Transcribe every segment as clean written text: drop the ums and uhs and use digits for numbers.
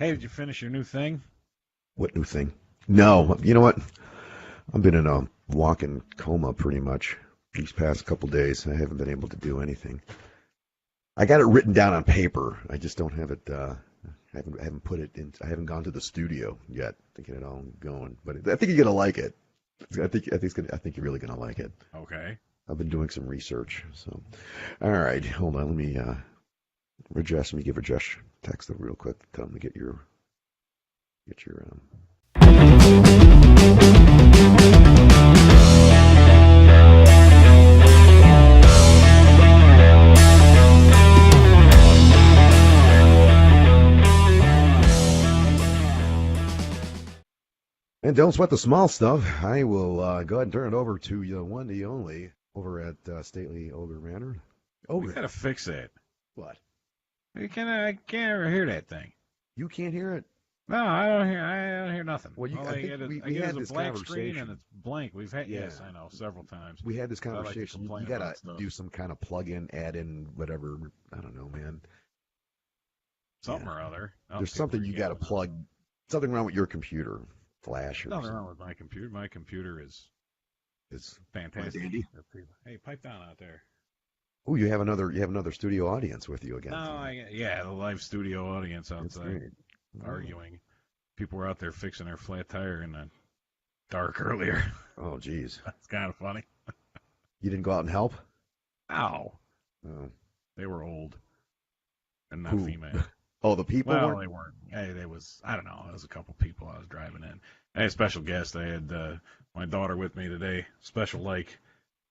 Hey, did you finish your new thing? What new thing? No, you know what? I've been in a walking coma pretty much these past couple days. I haven't been able to do anything. I got it written down on paper. I just don't have it. I haven't put it in. I haven't gone to the studio yet to get it all going. But I think you're gonna like it. I think you're really gonna like it. Okay. I've been doing some research. So, all right, hold on. Let me give Rajesh text them real quick. Tell him to get your. And don't sweat the small stuff. I will go ahead and turn it over to the one, the only, over at Stately Ogre Manor. We Ogre. gotta fix that. What? I can't ever hear that thing. You can't hear it? No, I don't hear nothing. Well, All I I think get is we had a this black screen and conversation. it's blank. We've had Yeah, yes, I know, several times. we had this I like to conversation. You complain gotta about stuff. do some kind of plug-in, add-in, whatever. I don't know, man. Something Yeah. or other. Oh, There's people something are you gotta yelling out. plug, something wrong with your computer, flash or Nothing something. wrong with my computer. My computer is It's fantastic. dandy. Hey, pipe down out there. Oh, you have another studio audience with you again. No, yeah, the live studio audience That's outside great. arguing. People were out there fixing their flat tire in the dark earlier. Oh, geez. That's kind of funny. You didn't go out and help? Ow. Oh. They were old and not Who? female. Oh, the people Well, weren't? they weren't. Hey, there was, I don't know, there was a couple people I was driving in. I had a special guest. I had my daughter with me today. Special like.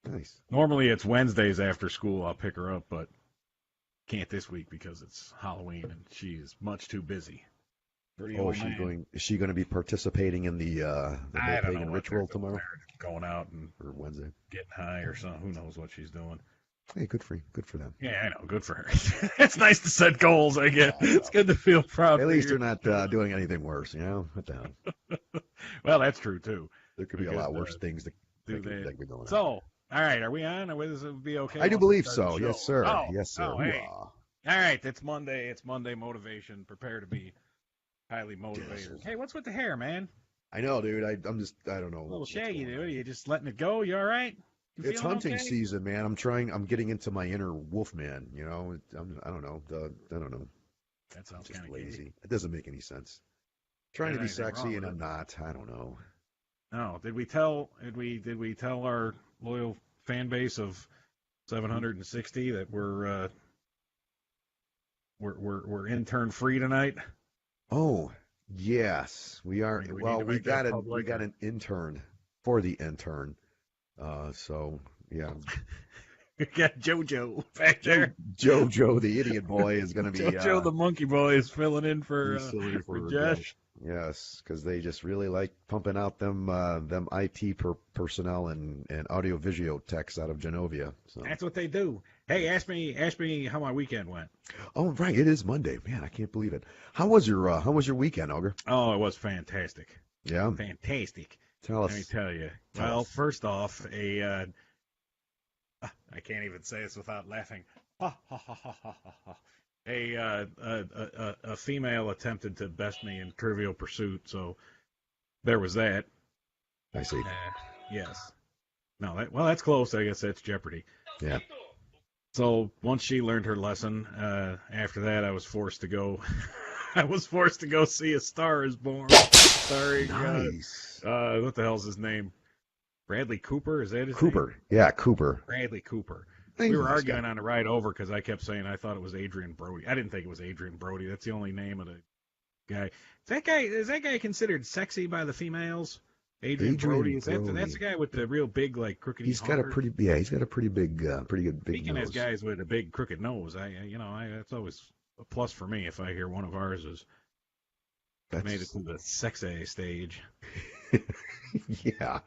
Nice. Normally it's Wednesdays after school. I'll pick her up, but can't this week because it's Halloween and she is much too busy. Pretty Oh, old man. is she going to be participating in the I whole don't know pagan what they're ritual doing tomorrow there. Going out and or Wednesday? getting high or something. Who knows what she's doing? Hey, good for them. Yeah, I know. Good for her. It's nice to set goals, I guess. It's good to feel proud. At for least your they're not doing anything worse, you know? What the hell? Well, that's true too. There could We be a could lot worse things do that that. could be going on. So, all right, are we on? Or will this be okay I do once we believe start the so. show? Yes, sir. Oh, Yes, sir. oh, hey. Hoorah. All right, it's Monday. It's Monday motivation. Prepare to be highly motivated. Yes. Hey, what's with the hair, man? I know, dude. I don't know. A little what's shaggy, going dude. on. Are you just letting it go? You all right? You It's feeling hunting okay? season, man. I'm getting into my inner wolf man, you know? I don't know. I don't know. That sounds Just kind of lazy. It doesn't make any sense. Trying to be There's anything wrong sexy and with I'm it. not. I don't know. No, did we tell our loyal fan base of 760 that we're intern free tonight? Oh, yes, we I are. mean, do we need Well, to make that we public? got an intern for the intern. So yeah, We got JoJo back Joe there. Jojo, the idiot boy, is going to be JoJo the monkey boy is filling in for he's silly for Rajesh. yes, because they just really like pumping out them IT personnel and audio visual techs out of Genovia. So That's what they do. Hey, ask me how my weekend went. oh right, it is Monday, man. I can't believe it. How was your weekend, Ogre? Oh, it was fantastic. Yeah, Fantastic. tell Let me us. tell you. Tell Well, us. first off, I can't even say this without laughing. Ha ha ha ha ha ha. Ha. A female attempted to best me in Trivial Pursuit, so there was that. I see. Yes. No, that's close. I guess that's Jeopardy. Yeah. So once she learned her lesson, after that I was forced to go. I was forced to go see A Star Is Born, starring Nice. what the hell's his name? Bradley Cooper? Is that his name? Cooper. Yeah, Cooper. Bradley Cooper. He's We a were nice arguing guy. on the ride over because I kept saying I thought it was Adrian Brody. I didn't think it was Adrian Brody. That's the only name of the guy. Is that guy considered sexy by the females? Adrian Brody. That's Brody. the guy with the real big like crooked. He's got a he's got a pretty big, pretty good big Speaking nose. as guys with a big crooked nose, that's always a plus for me if I hear one of ours has made it to the sexy stage. Yeah,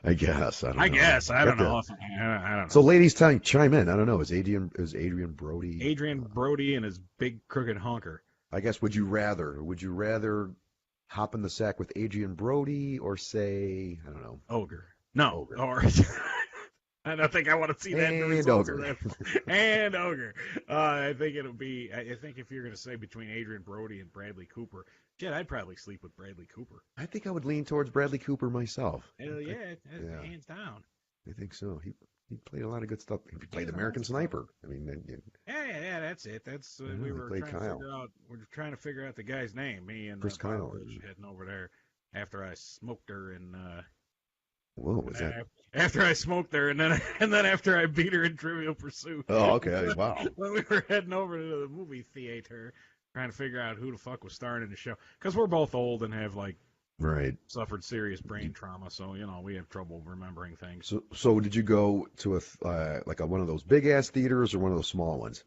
I guess. I don't know. I guess I don't Got know. I don't know. So ladies, chime in. I don't know. Is Adrian Brody? Adrian Brody and his big crooked honker. I guess would you rather hop in the sack with Adrian Brody or say I don't know Ogre. No. Ogre? Or I don't think I want to see that. And Ogre. And Ogre. I think it'll be. I think if you're going to say between Adrian Brody and Bradley Cooper, shit, I'd probably sleep with Bradley Cooper. I think I would lean towards Bradley Cooper myself. Hell yeah, hands down. I think so. He played a lot of good stuff. He played American Sniper. I mean, yeah, that's it. That's we were trying to figure out. We're trying to figure out the guy's name. Me and Chris Kyle heading over there after I smoked her and. What was that? After I smoked her, and then after I beat her in Trivial Pursuit. Oh, okay. Wow. When we were heading over to the movie theater, trying to figure out who the fuck was starring in the show, because we're both old and have suffered serious brain trauma, so we have trouble remembering things. So did you go to one of those big ass theaters or one of those small ones?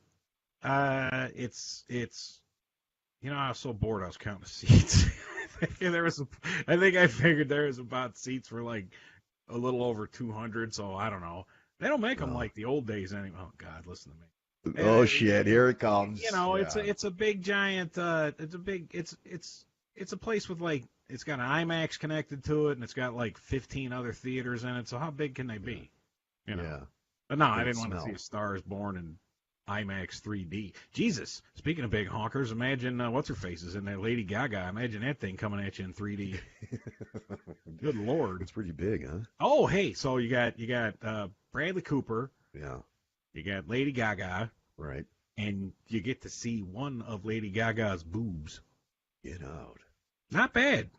It's I was so bored I was counting the seats. I think I figured there was about seats for like a little over 200, so I don't know. They don't make them like the old days anymore. Oh God, listen to me. Oh shit, here it comes. It's a big giant. It's a place with it's got an IMAX connected to it, and it's got like 15 other theaters in it. So how big can they be? Yeah. But no, I didn't want to see A Star Is Born in IMAX 3D. Jesus, speaking of big honkers, imagine what's her face is in there, Lady Gaga. Imagine that thing coming at you in 3D. Good Lord, it's pretty big, huh? Oh, hey, so you got Bradley Cooper. Yeah. You got Lady Gaga. Right. And you get to see one of Lady Gaga's boobs. Get out. Not bad.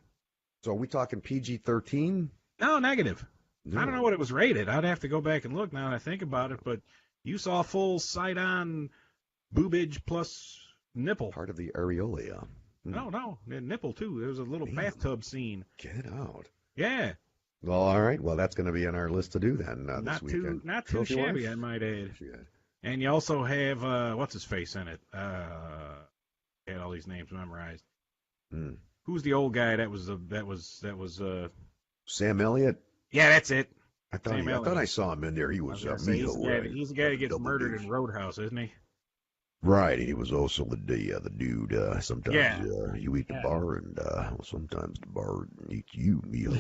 So are we talking PG-13? No, negative. No. I don't know what it was rated. I'd have to go back and look now that I think about it, but you saw full sight-on boobage plus nipple. Part of the areola. No, nipple too. There was a little bathtub scene. Get out. Yeah. Well, all right. Well, that's going to be on our list to do then this weekend. Not too shabby, I might add. And you also have what's his face in it? Had all these names memorized. Who's the old guy that was Sam Elliott? Yeah, that's it. I thought I saw him in there. He was he's the guy that gets murdered in Roadhouse, isn't he? Right. He was also the dude. Sometimes you eat the bar, and sometimes the bar eats you, Neil.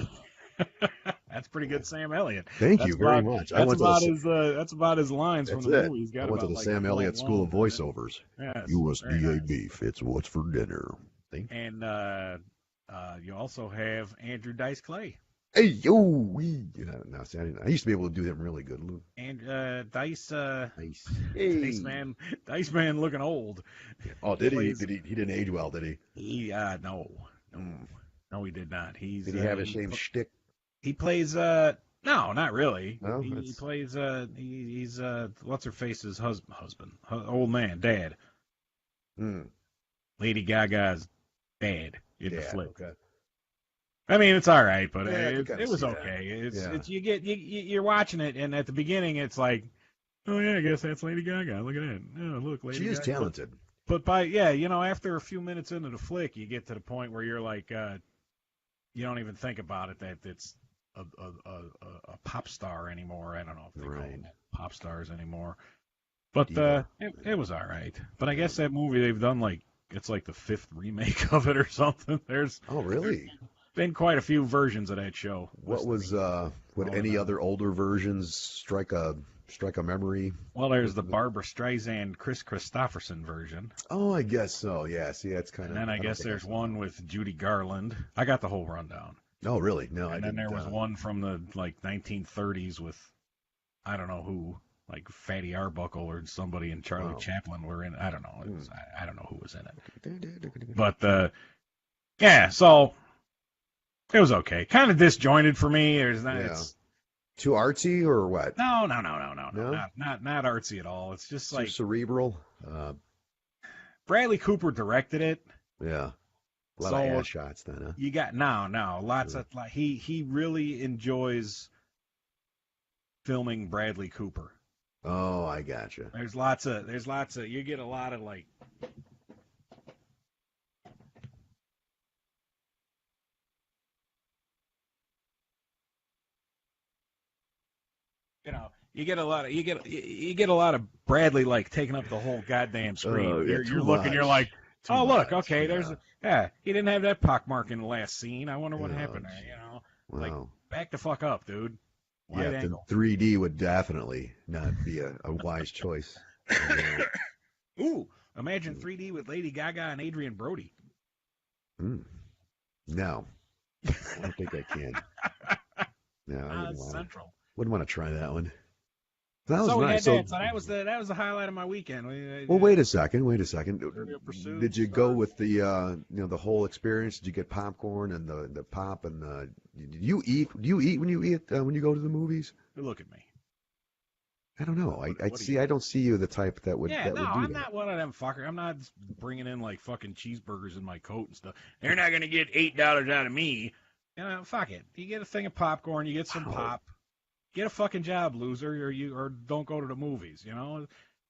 That's pretty good, Sam Elliott. Thank you very much. That's about his lines from the movie. I went to the Sam Elliott School of Voiceovers. Yes, USDA beef. It's what's for dinner. And you also have Andrew Dice Clay. Hey, yo, I used to be able to do them really good, Lou. And Dice man looking old. Oh, did he? He didn't age well, did he? No, he did not. Did he have a same shtick? He plays no, not really. No, he plays he's what's her face's husband, old man, dad. Lady Gaga's dad in the flick. Okay. I mean, it's all right, but it was okay. You're watching it, and at the beginning, it's like, oh yeah, I guess that's Lady Gaga. Look at that. Oh, look, Lady Gaga. She is talented. But after a few minutes into the flick, you get to the point where you're like, you don't even think about it that it's a pop star anymore. I don't know if they call them pop stars anymore. But it was all right. But I guess that movie they've done it's like the 5th remake of it or something. Oh really? Been quite a few versions of that show. What was would any other older versions strike a memory? Well, there's the Barbara Streisand, Chris Christopherson version. Oh, I guess so. Yeah. See, that's kind of. And then I guess there's one with Judy Garland. I got the whole rundown. Oh, really? No, and then there was one from the 1930s with I don't know who, like Fatty Arbuckle or somebody, and Charlie Chaplin were in. I don't know. I don't know who was in it. But so. It was okay. Kind of disjointed for me. It's too artsy or what? No. Not artsy at all. It's just too cerebral. Bradley Cooper directed it. Yeah. A lot of ass shots then, huh? You got lots of he really enjoys filming Bradley Cooper. Oh, I gotcha. There's lots of you get a lot of you get a lot of Bradley taking up the whole goddamn screen. You're looking, you're like, look, okay, there's he didn't have that pockmark in the last scene. I wonder what happened there. Wow. Back the fuck up, dude. Wide the angle. 3D would definitely not be a wise choice. Ooh, imagine 3D with Lady Gaga and Adrian Brody. No, I don't think I can. No, I wouldn't want to try that one. That was So we nice. had So that. So that was the highlight of my weekend. well, wait a second. Pursuit, Did you go with the the whole experience? Did you get popcorn and the pop and the? Do you eat? Do you eat when you go to the movies? Look at me. I don't know. I don't see you the type that would. Yeah, that no, would do I'm that. not one of them fucker. I'm not bringing in like fucking cheeseburgers in my coat and stuff. They're not gonna get $8 out of me. You know, fuck it. You get a thing of popcorn. You get some pop. Get a fucking job, loser, or don't go to the movies. You know,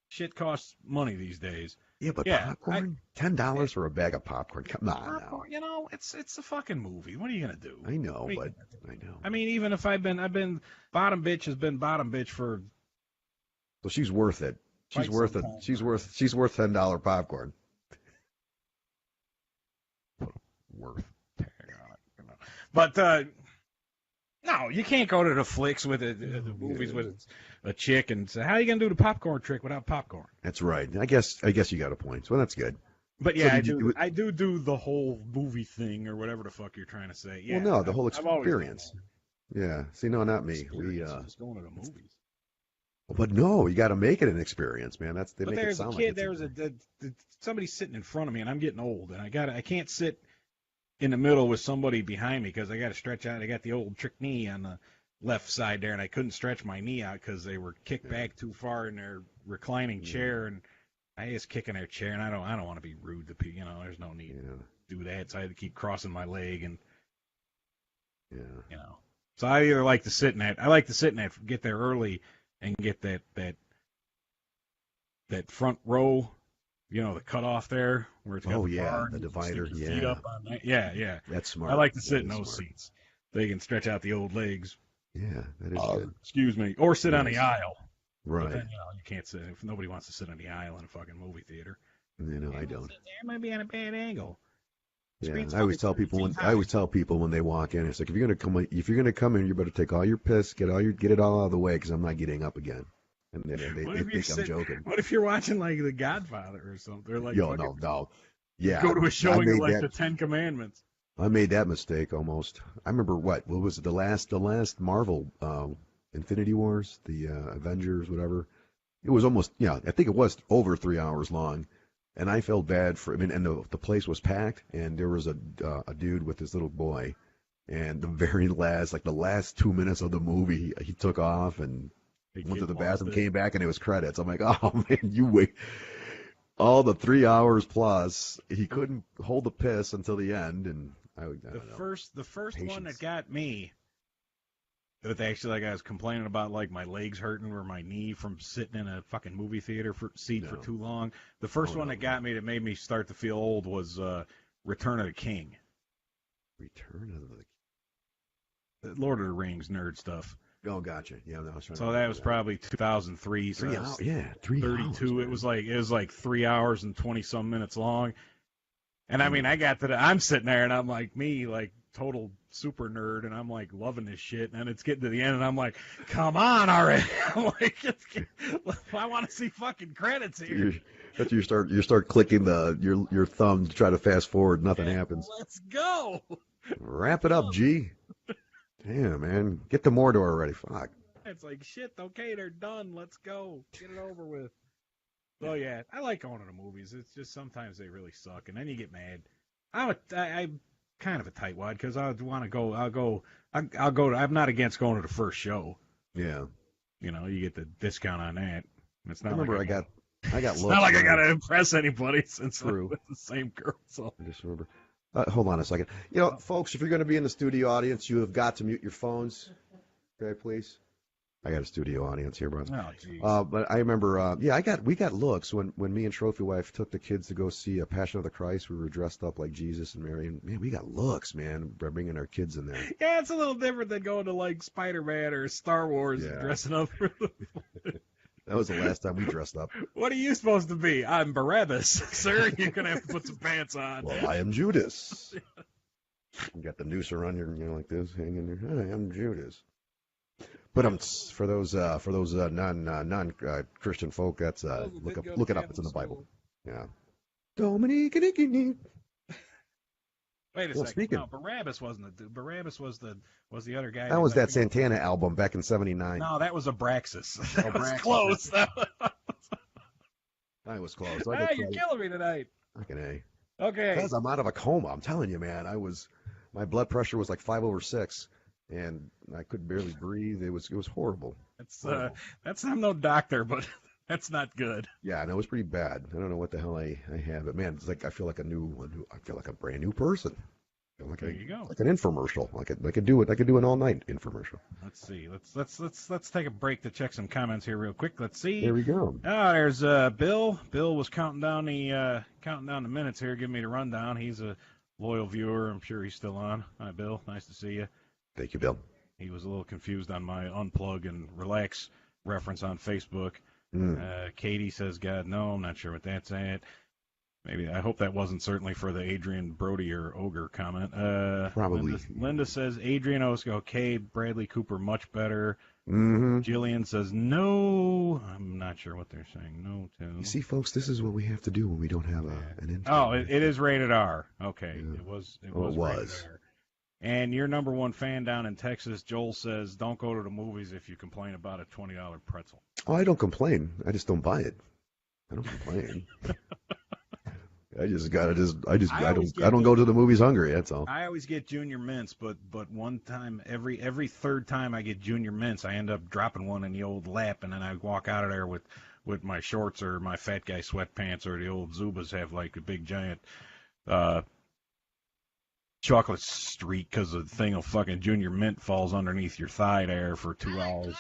shit costs money these days. Yeah, but popcorn, $10 for a bag of popcorn. Come on, popcorn, now. you know, it's a fucking movie. What are you gonna do? I know, but I know. I mean, even if I've been bottom bitch has been bottom bitch for. So she's worth it. She's worth it. She's worth $10 popcorn. Worth tag on it, you know. But no, you can't go to the flicks with the movies with a chick and say, how are you gonna do the popcorn trick without popcorn? That's right. I guess you got a point. So that's good. But yeah, so I do the whole movie thing or whatever the fuck you're trying to say. Yeah. Well, no, the whole experience. Yeah. See, no, not me. We just going to the movies. But no, you got to make it an experience, man. They make it sound like there was somebody sitting in front of me, and I'm getting old, and I can't sit in the middle with somebody behind me because I got to stretch out. I got the old trick knee on the left side there, and I couldn't stretch my knee out because they were kicked back too far in their reclining chair, and I was kicking their chair, and I don't want to be rude to people. You know, there's no need to do that, so I had to keep crossing my leg, and you know, so I either like to sit in that, get there early, and get that front row. You know, the cutoff there where it's got the bar, the divider, feet up on that. Yeah. That's smart. I like to sit in those seats. They can stretch out the old legs. Yeah, that is good. Excuse me. Or sit on the aisle. Right. But then, you can't sit. If nobody wants to sit on the aisle in a fucking movie theater. I don't. It might be on a bad angle. Yeah, I always tell people when they walk in, it's like if you're gonna come in, you better take all your piss, get it all out of the way, because I'm not getting up again. And they think I'm joking. What if you're watching like The Godfather or something? They're like, no. Yeah. Go to a showing of like the Ten Commandments. I made that mistake almost. I remember what was it, the last Marvel Infinity Wars, the Avengers, whatever. It was almost I think it was over 3 hours long, and I felt bad for. And the place was packed, and there was a dude with his little boy, and the very last 2 minutes of the movie, he took off and went to the bathroom, came back, and it was credits. I'm like, oh man, you wait. All the 3 hours plus, he couldn't hold the piss until the end, and I don't know. The first one that got me, that actually I was complaining about my legs hurting or my knee from sitting in a fucking movie theater seat for too long. The first one that got me, that made me start to feel old, was Return of the King. Return of the King. Lord of the Rings nerd stuff. Oh, gotcha. Yeah, I was trying. So that was probably 2003. So 3 hours. Yeah, 32. It was like 3 hours and 20-some minutes long. And I mean, I'm sitting there and I'm like total super nerd, and I'm like loving this shit. And it's getting to the end, and I'm like, come on already! I'm like, I want to see fucking credits here. You start clicking your thumb to try to fast forward. Nothing happens. Let's go. Wrap it up, G. Damn, man. Get to Mordor already. Fuck. It's like, shit, okay, they're done. Let's go. Get it over with. So, yeah, I like going to the movies. It's just sometimes they really suck, and then you get mad. I'm kind of a tightwad because I want to go. I'll go. I'm not against going to the first show. Yeah. You know, you get the discount on that. It's not. I remember I got It's not like I got to impress anybody since I'm with the same girl. So. I just remember. Hold on a second. Folks, if you're going to be in the studio audience, you have got to mute your phones. Okay, please. I got a studio audience here, brother. Oh, jeez. But I remember, we got looks when me and Trophy Wife took the kids to go see a Passion of the Christ. We were dressed up like Jesus and Mary, and man, we got looks, man, by bringing our kids in there. Yeah, it's a little different than going to like Spider-Man or Star Wars and dressing up for That was the last time we dressed up. What are you supposed to be? I'm Barabbas, sir. You're gonna have to put some pants on. Well, I am Judas. You got the noose around your, like this, hanging there. I am Judas. But for those non Christian folk, that's look it up. It's in the Bible. Yeah. Dominique. Wait a Well, second. speaking, No, Barabbas wasn't the Barabbas was the other guy. that was that Santana album back in '79. No, that was Abraxas. Oh, That was Braxton. close. I was close. So I got You're killing me tonight. fucking A. Okay. Because I'm out of a coma. I'm telling you, man. My blood pressure was like 5/6, and I could barely breathe. It was horrible. I'm no doctor, but that's not good. Yeah, and it was pretty bad. I don't know what the hell I have, but man, it's like I feel like I feel like a brand new person. I feel like There you go. Like an infomercial. I could do an all night infomercial. Let's see. Let's take a break to check some comments here real quick. Let's see. There we go. Oh, there's Bill. Bill was counting down the minutes here, giving me the rundown. He's a loyal viewer. I'm sure he's still on. Hi, Bill. Nice to see you. Thank you, Bill. He was a little confused on my unplug and relax reference on Facebook. Katie says, God, no, I'm not sure what that's at. Maybe, I hope that wasn't certainly for the Adrian Brody or Ogre comment. Probably. Linda says, Adrian was okay, Bradley Cooper much better. Mm-hmm. Jillian says, no. I'm not sure what they're saying. No to. You see, folks, this is what we have to do when we don't have an intern. Oh, it is rated R. Okay. Yeah. It was It rated R. And your number one fan down in Texas, Joel, says, don't go to the movies if you complain about a $20 pretzel. Oh, I don't complain. I just don't buy it. I don't complain. I don't go to the movies hungry. That's all. I always get Junior Mints, but one time every third time I get Junior Mints, I end up dropping one in the old lap, and then I walk out of there with my shorts or my fat guy sweatpants, or the old Zubas have like a big giant chocolate streak because the thing of fucking Junior Mint falls underneath your thigh there for 2 hours.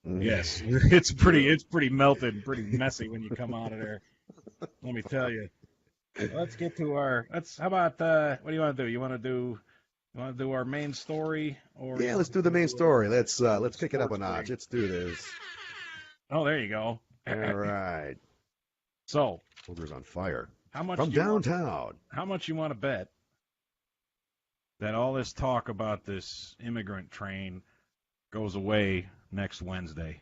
Yes, it's pretty melted, pretty messy when you come out of there. Let me tell you. Let's get to how about what do you want to do? You want to do our main story, or yeah, let's do the main story. Let's kick it up a notch. Let's do this. Oh, there you go. All right. So, Ogre's on fire. How much from downtown? How much you want to bet that all this talk about this immigrant train goes away next Wednesday?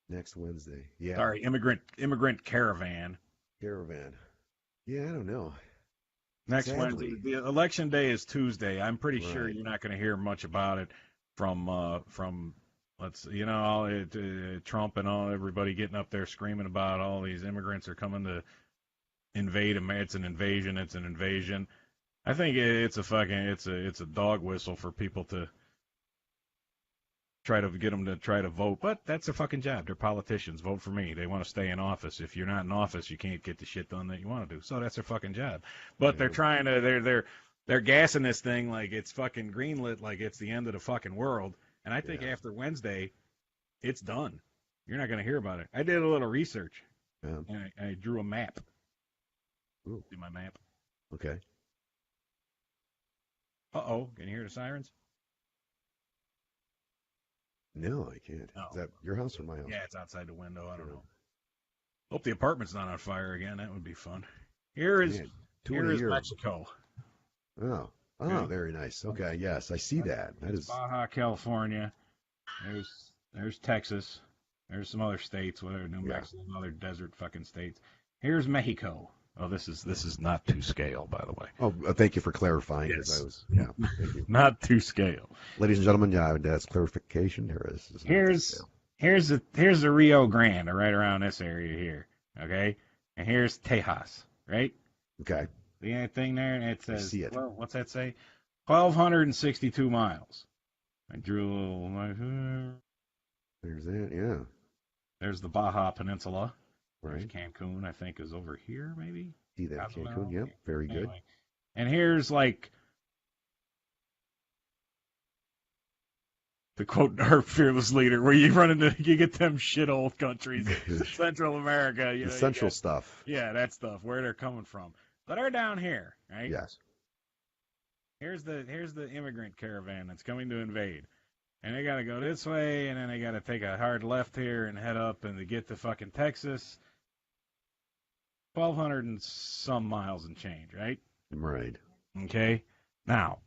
Next Wednesday. Yeah. Sorry, immigrant caravan. Caravan. Yeah, I don't know. Next Sadly. Wednesday. The election day is Tuesday. I'm pretty sure you're not going to hear much about it from Trump and all everybody getting up there screaming about all these immigrants are coming to invade America. It's an invasion. It's an invasion. I think it's a dog whistle for people to try to get them to try to vote, but that's their fucking job. They're politicians. Vote for me. They want to stay in office. If you're not in office, you can't get the shit done that you want to do. So that's their fucking job. But they're trying to they're gassing this thing like it's fucking greenlit, like it's the end of the fucking world. And I think after Wednesday, it's done. You're not going to hear about it. I did a little research. Yeah. And I drew a map. Ooh. See my map. Okay. Uh-oh. Can you hear the sirens? No, I can't. No. Is that your house or my house? Yeah, it's outside the window. I don't know. Hope the apartment's not on fire again. That would be fun. Here is Mexico. Oh, very nice. Okay, yes, I see that. That is Baja California. There's Texas. There's some other states, whatever, New Mexico, other desert fucking states. Here's Mexico. Oh, this is not to scale, by the way. Oh, thank you for clarifying. Yes. Thank you. Not to scale. Ladies and gentlemen, that's clarification. Here's the Rio Grande, right around this area here. Okay, and here's Tejas, right? Okay. The thing there, and it says, I see it. Well, what's that say? 1,262 miles. I drew a little. There's that. Yeah. There's the Baja Peninsula. Right. There's Cancun, I think, is over here, maybe. See that Cancun? Yep. Very good. And here's like to quote our fearless leader, where you get them shithole countries, Central America, the central stuff. Yeah, that stuff, where they're coming from. But they're down here, right? Yes. Here's the immigrant caravan that's coming to invade. And they got to go this way, and then they got to take a hard left here and head up and to get to fucking Texas. 1,200 and some miles and change, right? Right. Okay. Now,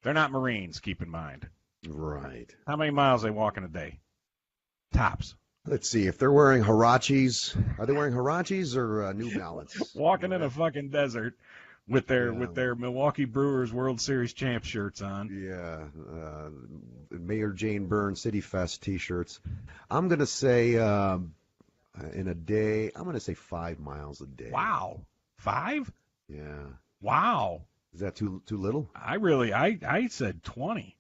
They're not Marines, keep in mind. Right. How many miles they walk in a day? Tops. Let's see. If they're wearing Huaraches, are they wearing Huaraches or New Balance? Walking in a fucking desert with their Yeah. with their Milwaukee Brewers World Series champ shirts on. Yeah. Mayor Jane Byrne City Fest T-shirts. I'm gonna say in a day. I'm gonna say 5 miles a day. Wow. 5? Yeah. Wow. Is that too little? I said 20.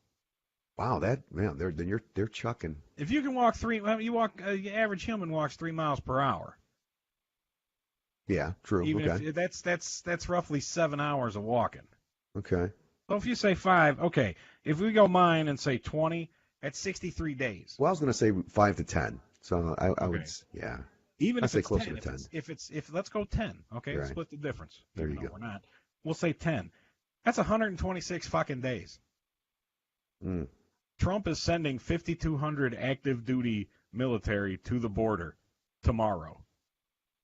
Wow. They're chucking. If you can walk the average human walks 3 miles per hour. Yeah. True. Even Okay. if that's roughly 7 hours of walking. Okay. So if you say 5, okay. If we go mine and say 20, that's 63 days. Well, I was gonna say 5 to 10. So I would. Yeah. Even I'd if say it's closer 10, to 10. if let's go 10, okay, Right. split the difference. There even you though go. We're not. We'll say 10. That's 126 fucking days. Mm. Trump is sending 5,200 active duty military to the border tomorrow.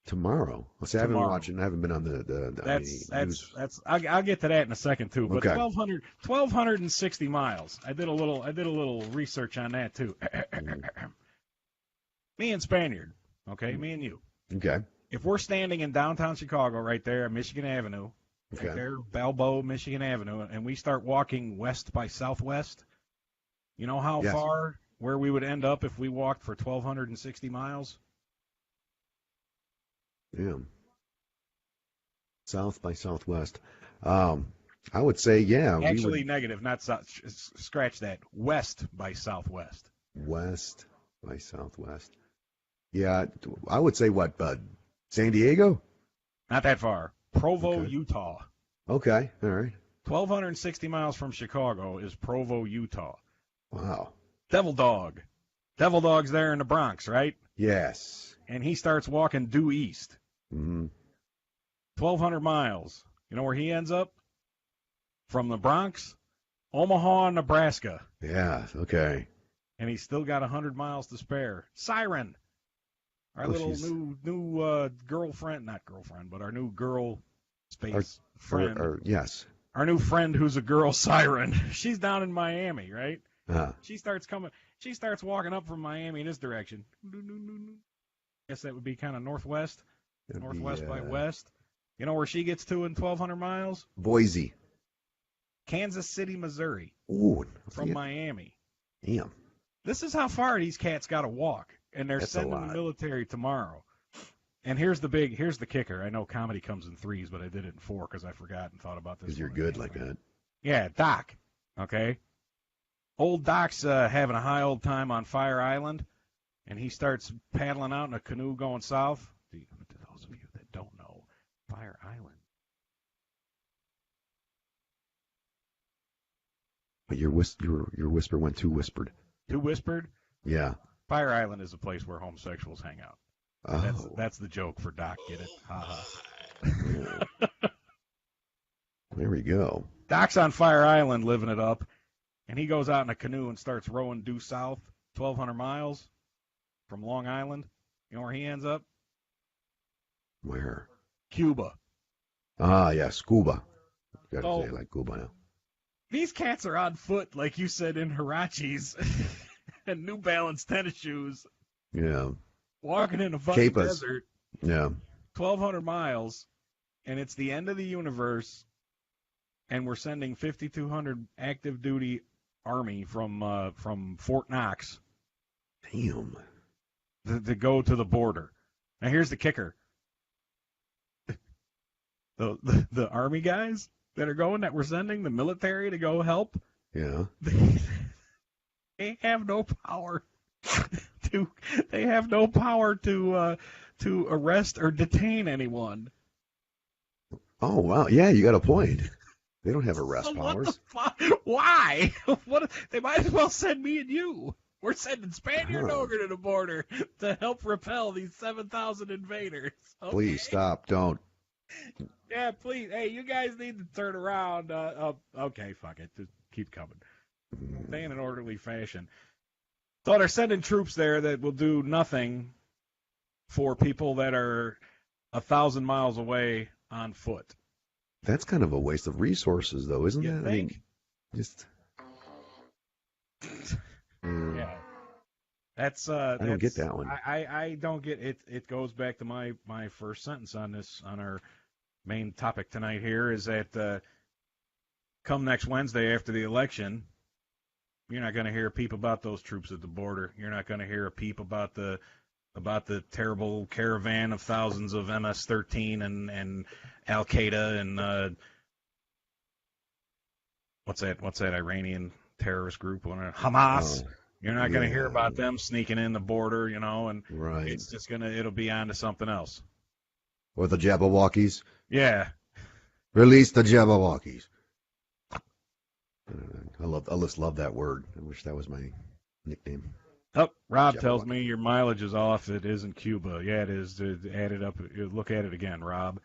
Tomorrow. Well, see, I haven't been on the news. I'll get to that in a second too. But Okay. 1,260 miles. I did a little research on that too. Me and Spaniard, okay, me and you. Okay. If we're standing in downtown Chicago, right there, Michigan Avenue, Okay. right there, Balboa, Michigan Avenue, and we start walking west by southwest, you know how Yes. far where we would end up if we walked for 1,260 miles? Yeah. South by southwest. I would say, yeah. Actually, negative, not south. Scratch that. West by southwest. West by southwest. Yeah, I would say what, Bud? San Diego? Not that far. Provo, Okay. Utah. Okay, all right. 1,260 miles from Chicago is Provo, Utah. Wow. Devil Dog. Devil Dog's there in the Bronx, right? Yes. And he starts walking due east. Mm-hmm. 1,200 miles. You know where he ends up? From the Bronx, Omaha, Nebraska. Yeah, okay. And he's still got 100 miles to spare. Siren. Our little new girlfriend, not girlfriend, but our new girl space friend. Yes. Our new friend who's a girl siren. She's down in Miami, right? Uh-huh. She starts walking up from Miami in this direction. Guess that would be kind of northwest. Northwest by west. You know where she gets to in 1,200 miles? Boise. Kansas City, Missouri. Ooh. From Miami. Damn. This is how far these cats got to walk. And they're sending the military tomorrow. And here's the kicker. I know comedy comes in 3s, but I did it in 4 because I forgot and thought about this. Because you're good like that. Yeah, Doc. Okay. Old Doc's having a high old time on Fire Island, and he starts paddling out in a canoe going south. To those of you that don't know, Fire Island. But your whisper went too whispered. Too whispered? Yeah. Fire Island is a place where homosexuals hang out. Oh. That's the joke for Doc. Get it? Ha ha. There we go. Doc's on Fire Island living it up, and he goes out in a canoe and starts rowing due south, 1,200 miles from Long Island. You know where he ends up? Where? Cuba. Ah, yeah, scuba. You gotta say like Cuba now. These cats are on foot, like you said, in Huaraches and New Balance tennis shoes. Yeah. Walking in a fucking Capas. desert. Yeah. 1,200 miles, and it's the end of the universe, and we're sending 5,200 active duty army from Fort Knox. Damn. To go to the border. Now here's the kicker. The army guys that are going, that we're sending, the military to go help. Yeah. They have no power to arrest or detain anyone. Oh wow, yeah, you got a point. They don't have arrest powers. Why? They might as well send me and you. We're sending Spaniard and Ogre to the border to help repel these 7,000 invaders. Okay? Please stop. Don't. Yeah, please. Hey, you guys need to turn around. Okay, fuck it. Just keep coming. Stay in an orderly fashion. So they're sending troops there that will do nothing for people that are 1,000 miles away on foot. That's kind of a waste of resources, though, isn't it? I mean, That's I don't get that one. I don't get it. It goes back to my first sentence on our main topic tonight here is that come next Wednesday after the election, you're not going to hear a peep about those troops at the border. You're not going to hear a peep about the terrible caravan of thousands of MS-13 and Al Qaeda and what's that Iranian terrorist group? Hamas. Oh, You're not going to hear yeah, about them sneaking in the border, and right. it's just it'll be on to something else. Or the Jabberwockies. Yeah. Release the Jabberwockies. I just love that word. I wish that was my nickname. Oh, Rob tells Jabberwocky. me your mileage is off. It is in Cuba. Yeah, it is. Add it up. Look at it again, Rob.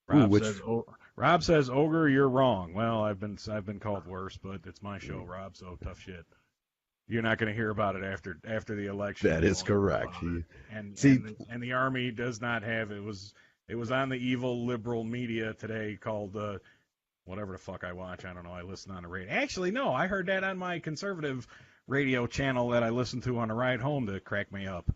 Rob says, Ogre, you're wrong. Well, I've been called worse, but it's my show, Rob. So tough shit. You're not going to hear about it after the election. That is correct. And the Army does not have it. It was on the evil liberal media today called whatever the fuck I watch. I don't know. I listen on the radio. Actually, no, I heard that on my conservative radio channel that I listened to on the ride home to crack me up.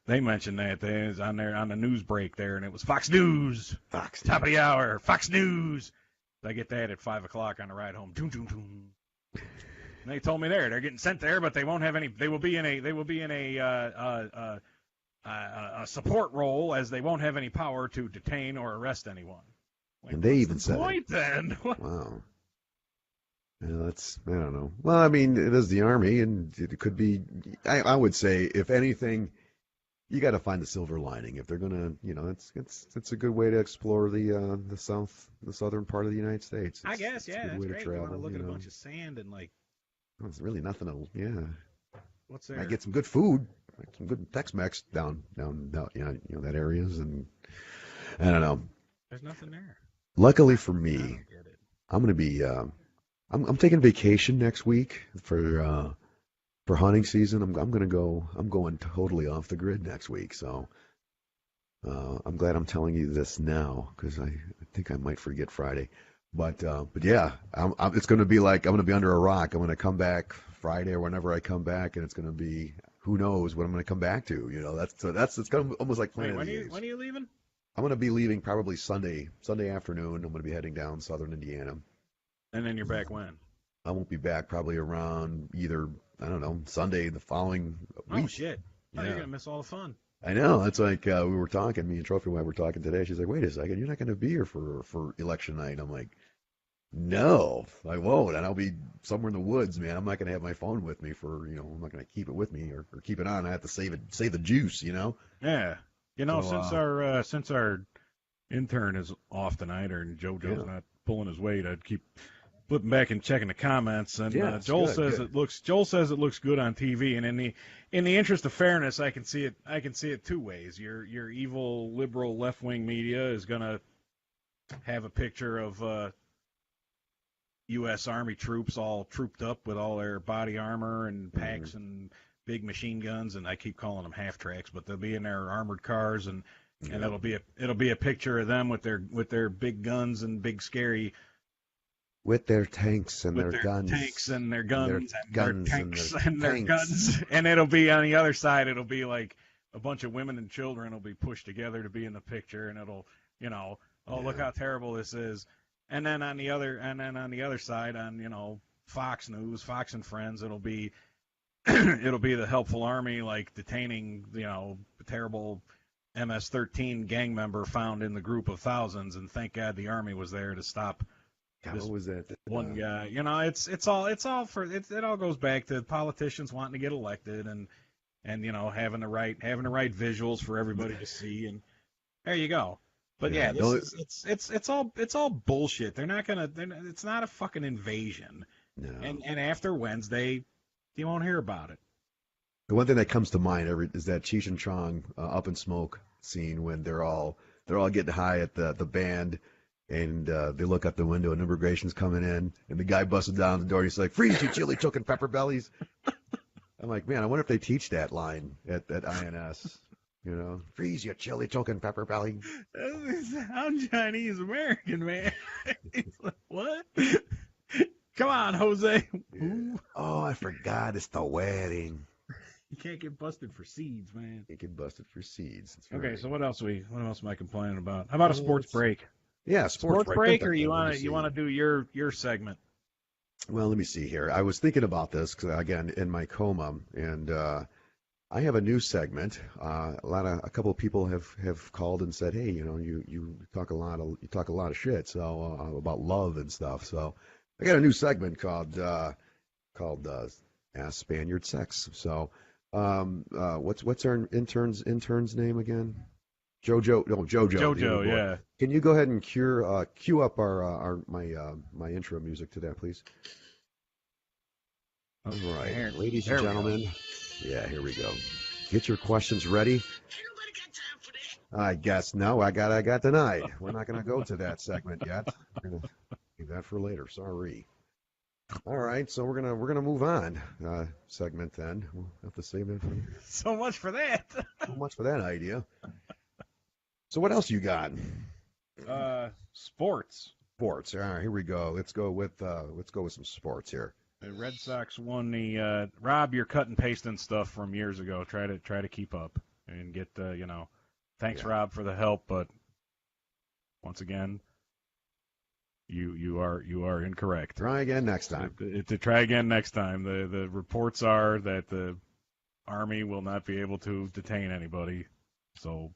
They mentioned that they was on the news break there, and it was Fox News. Top of the hour, Fox News. I get that at 5:00 on the ride home. Doom, doom, doom. And they told me they're getting sent there, but they won't have any. They will be in a support role, as they won't have any power to detain or arrest anyone. Like, and they even said point then. Wow. Yeah, I don't know. Well, I mean, it is the Army, and it could be. I would say, if anything, you got to find the silver lining. If they're gonna, it's a good way to explore the southern part of the United States. I guess, yeah, that's great. Travel, you want to look at a bunch of sand and well, it's really nothing to, yeah. What's there? I get some good food, some good Tex-Mex down, that areas, and I don't know. There's nothing there. Luckily for me, I'm gonna be. I'm taking vacation next week for hunting season. I'm going totally off the grid next week. So I'm glad I'm telling you this now, because I think I might forget Friday. But yeah, it's going to be like I'm going to be under a rock. I'm going to come back Friday or whenever I come back, and it's going to be, who knows what I'm going to come back to. It's kind of almost like planning. When are you leaving? I'm going to be leaving probably Sunday afternoon. I'm going to be heading down southern Indiana. And then you're back when? I won't be back probably around either, I don't know, Sunday the following week. Oh, shit. Oh, yeah. You're going to miss all the fun. I know. That's like we were talking, me and Trophy Wife were talking today. She's like, wait a second, you're not going to be here for election night. I'm like, no, I won't. And I'll be somewhere in the woods, man. I'm not going to have my phone with me I'm not going to keep it with me or keep it on. I have to save the juice, Yeah. So, since our intern is off tonight, or JoJo's not pulling his weight, I'd keep flipping back and checking the comments. And Joel says it looks good on TV. And in the interest of fairness, I can see it two ways. Your evil liberal left wing media is gonna have a picture of U.S. Army troops all trooped up with all their body armor and packs and big machine guns, and I keep calling them half tracks, but they'll be in their armored cars, and it'll be a picture of them with their big guns and big scary. With their tanks and their guns. Tanks and their guns and their tanks and their guns. And it'll be on the other side, it'll be like a bunch of women and children will be pushed together to be in the picture, and it'll, look how terrible this is. And then on the other side, on, Fox News, Fox and Friends, it'll be the helpful Army, like, detaining, the terrible MS-13 gang member found in the group of thousands, and thank God the Army was there to stop. What was that? One guy, it all goes back to politicians wanting to get elected and having the right visuals for everybody to see, and there you go. But it's all bullshit. It's not a fucking invasion. No. And after Wednesday, you won't hear about it. The one thing that comes to mind is that Cheech and Chong Up in Smoke scene when they're all getting high at the band. And they look out the window, and immigration's coming in, and the guy busted down the door. And he's like, "Freeze, you chili choking pepper bellies!" I'm like, man, I wonder if they teach that line at INS. Freeze, you chili choking pepper belly. I'm Chinese American, man. He's like, what? Come on, Jose. Yeah. Oh, I forgot, it's the wedding. You can't get busted for seeds, man. You get busted for seeds. That's Okay, right. so what else am I complaining about? How about a sports break? Yeah, sports break, break. or you want to do your segment? Well, let me see here. I was thinking about this 'cause, again, in my coma, and I have a new segment. A couple of people have called and said, hey, you talk a lot of shit, so about love and stuff. So I got a new segment called Ask Spaniard Sex. So what's our intern's name again? Jojo. No, Jojo. Jojo, yeah. Can you go ahead and cue up my intro music to that, please? All right, ladies and gentlemen. Yeah, here we go. Get your questions ready. Ain't nobody got time for that. I guess no. I got denied. We're not going to go to that segment yet. We're going to leave that for later. Sorry. All right, so we're gonna move on. Segment then. We'll have to save it. So much for that. So much for that idea. So what else you got? Sports. Sports. All right, here we go. Let's go with some sports here. The Red Sox won the Rob. You're cut and pasting stuff from years ago. Try to keep up and get Thanks, yeah. Rob, for the help, but once again, you are incorrect. Try again next time. To try again next time. The reports are that the Army will not be able to detain anybody, so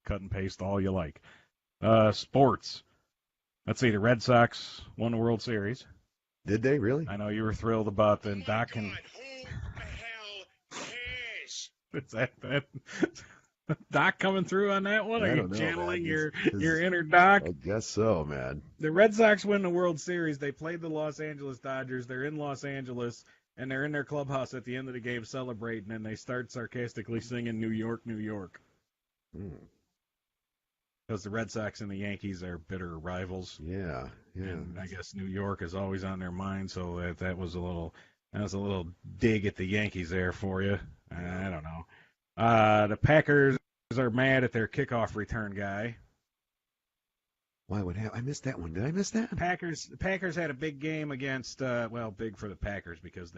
cut and paste all you like. Sports. Let's see. The Red Sox won the World Series. Did they really? I know you were thrilled about the Doc and. Who the hell cares? Is that Doc coming through on that one? Are you channeling your inner Doc? I guess so, man. The Red Sox win the World Series. They played the Los Angeles Dodgers. They're in Los Angeles, and they're in their clubhouse at the end of the game celebrating, and they start sarcastically singing New York, New York. Because the Red Sox and the Yankees are bitter rivals. Yeah. And I guess New York is always on their mind, so that was a little dig at the Yankees there for you. I don't know. The Packers are mad at their kickoff return guy. Why would I missed that one? Did I miss that? The Packers had a big game against big for the Packers because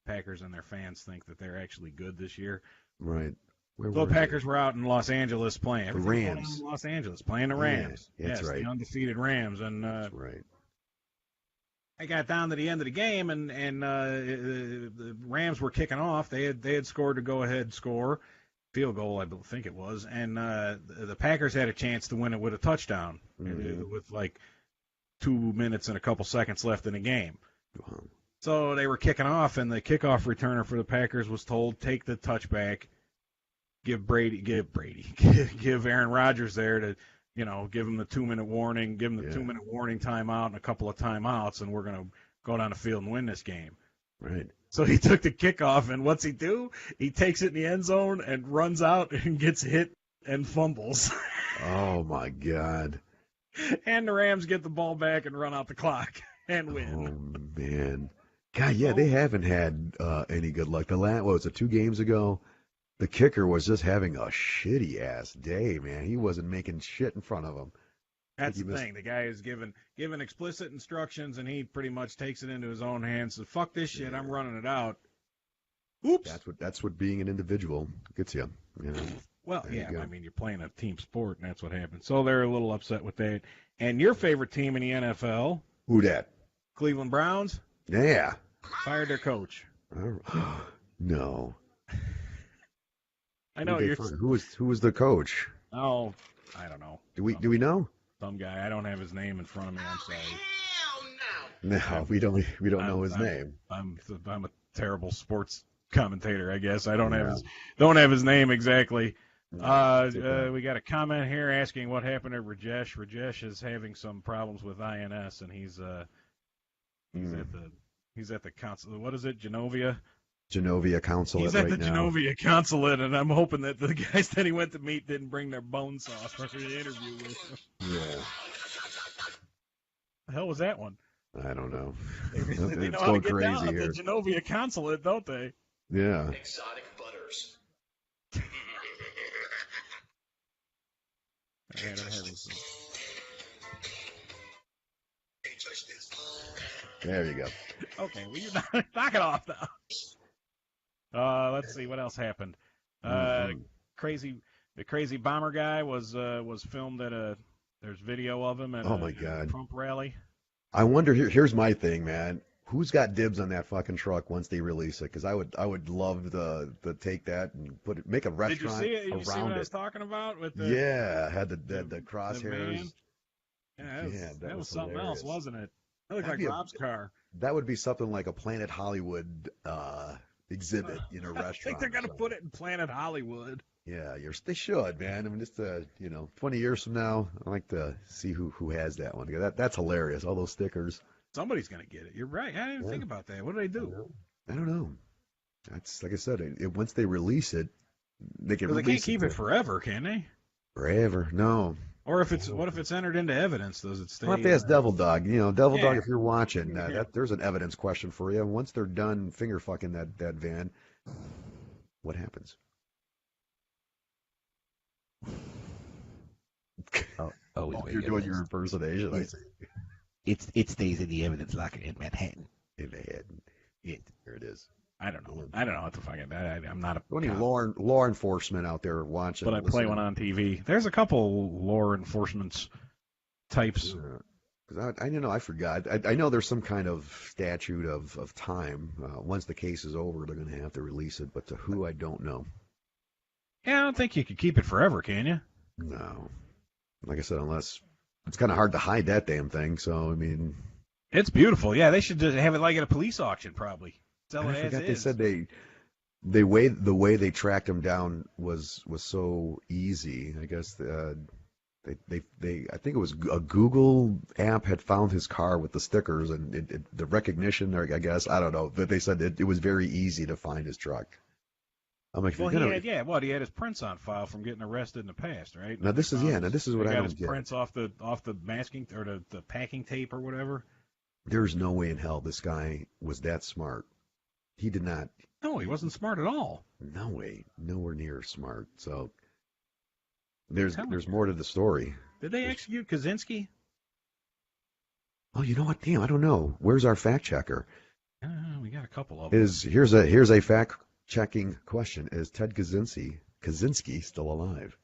Packers and their fans think that they're actually good this year. Right. The Packers were out in Los Angeles playing. The Rams. In Los Angeles playing the Rams. Yeah, that's right. The undefeated Rams. And that's right. I got down to the end of the game, and the Rams were kicking off. They had scored a go-ahead score, field goal, I think it was, and the Packers had a chance to win it with a touchdown with like 2 minutes and a couple seconds left in the game. Wow. So they were kicking off, and the kickoff returner for the Packers was told, take the touchback. Give Aaron Rodgers there to, give him the 2-minute warning, give him the 2-minute warning timeout and a couple of timeouts, and we're going to go down the field and win this game. Right. So he took the kickoff, and what's he do? He takes it in the end zone and runs out and gets hit and fumbles. Oh, my God. And the Rams get the ball back and run out the clock and win. Oh, man. God, yeah, they haven't had any good luck. 2 games ago? The kicker was just having a shitty-ass day, man. He wasn't making shit in front of him. That's the thing. The guy is given explicit instructions, and he pretty much takes it into his own hands. So, fuck this shit. I'm running it out. Oops. That's what being an individual gets you. Well, yeah, I mean, you're playing a team sport, and that's what happens. So they're a little upset with that. And your favorite team in the NFL? Who dat? Cleveland Browns? Yeah. Fired their coach. No. I know Who was the coach? Oh, I don't know. Do we know? Some guy. I don't have his name in front of me. I'm sorry. Hell no. We don't know his name. I'm a terrible sports commentator, I guess. I don't have his name exactly. We got a comment here asking what happened to Rajesh. Rajesh is having some problems with INS, and he's at the consulate. What is it, Genovia consulate. He's at the now. Genovia consulate, and I'm hoping that the guys that he went to meet didn't bring their bone saw for the interview with him. Yeah. The hell was that one? I don't know. They know it's how to going get crazy down at here. the Genovia consulate, don't they? Yeah. Exotic butters. I don't have his... Hey, touch this. There you go. Okay, well, you knock it off now. Let's see what else happened. Mhm. The crazy bomber guy was filmed at a. There's video of him Oh my at a God. Trump rally. I wonder. Here's my thing, man. Who's got dibs on that fucking truck once they release it? Because I would love to take that and make a Did you restaurant see it? Did you see what around I was it. talking about with Yeah, had the the the van? crosshairs. Yeah, Yeah, that that was was something else, hilarious. wasn't it? That looked That'd like be a Rob's car. that would be something like a Planet Hollywood exhibit in a I think they're restaurant or gonna put something. it in Planet Hollywood. Yeah, they should, man. I mean, just 20 years from now, I like to see who has that one. That's hilarious. All those stickers. Somebody's gonna get it. You're right. I didn't even Yeah, think about that. What do they I do? know. I don't know. That's like I said. Once they release it, they can Because they can't release it keep it to forever, can they? forever. No. Or if what if it's entered into evidence? Does it I'll have stay to in ask there? Devil Dog. Devil Dog, Yeah. if you're watching, Yeah. there's an evidence question for you. Once they're done finger fucking that van, what happens? Oh, always Oh, very you're good doing at your this. impersonation, I It, see. it stays in the evidence locker in Manhattan. In the head. It, There it is. I don't know. I don't know what the fuck. I'm not a Any cop, law enforcement out there watching, but I play one listening? on TV. There's a couple law enforcement types. Because I forgot. I know there's some kind of statute of time. Once the case is over, they're going to have to release it. But to who, I don't know. Yeah, I don't think you could keep it forever, can you? No. Like I said, unless it's kind of hard to hide that damn thing. So, I mean, It's beautiful. Yeah, they should just have it like at a police auction, probably. Sell I it as forgot they is. said the way they tracked him down was so easy. I guess they I think it was a Google app had found his car with the stickers and the recognition. Or I guess I don't know, but they said it was very easy to find his truck. I'm like, if Well, you're gonna he had his prints on file from getting arrested in the past, right? now this is what They I got don't his get. prints off the masking or the packing tape or whatever. There's no way in hell this guy was that smart. He did not. No, he wasn't smart at all. No way, nowhere near smart. So I'm telling there's you. more to the story. Did they execute Kaczynski? Oh, you know what? Damn, I don't know. Where's our fact checker? We got a couple of them. Here's a fact checking question: is Ted Kaczynski still alive?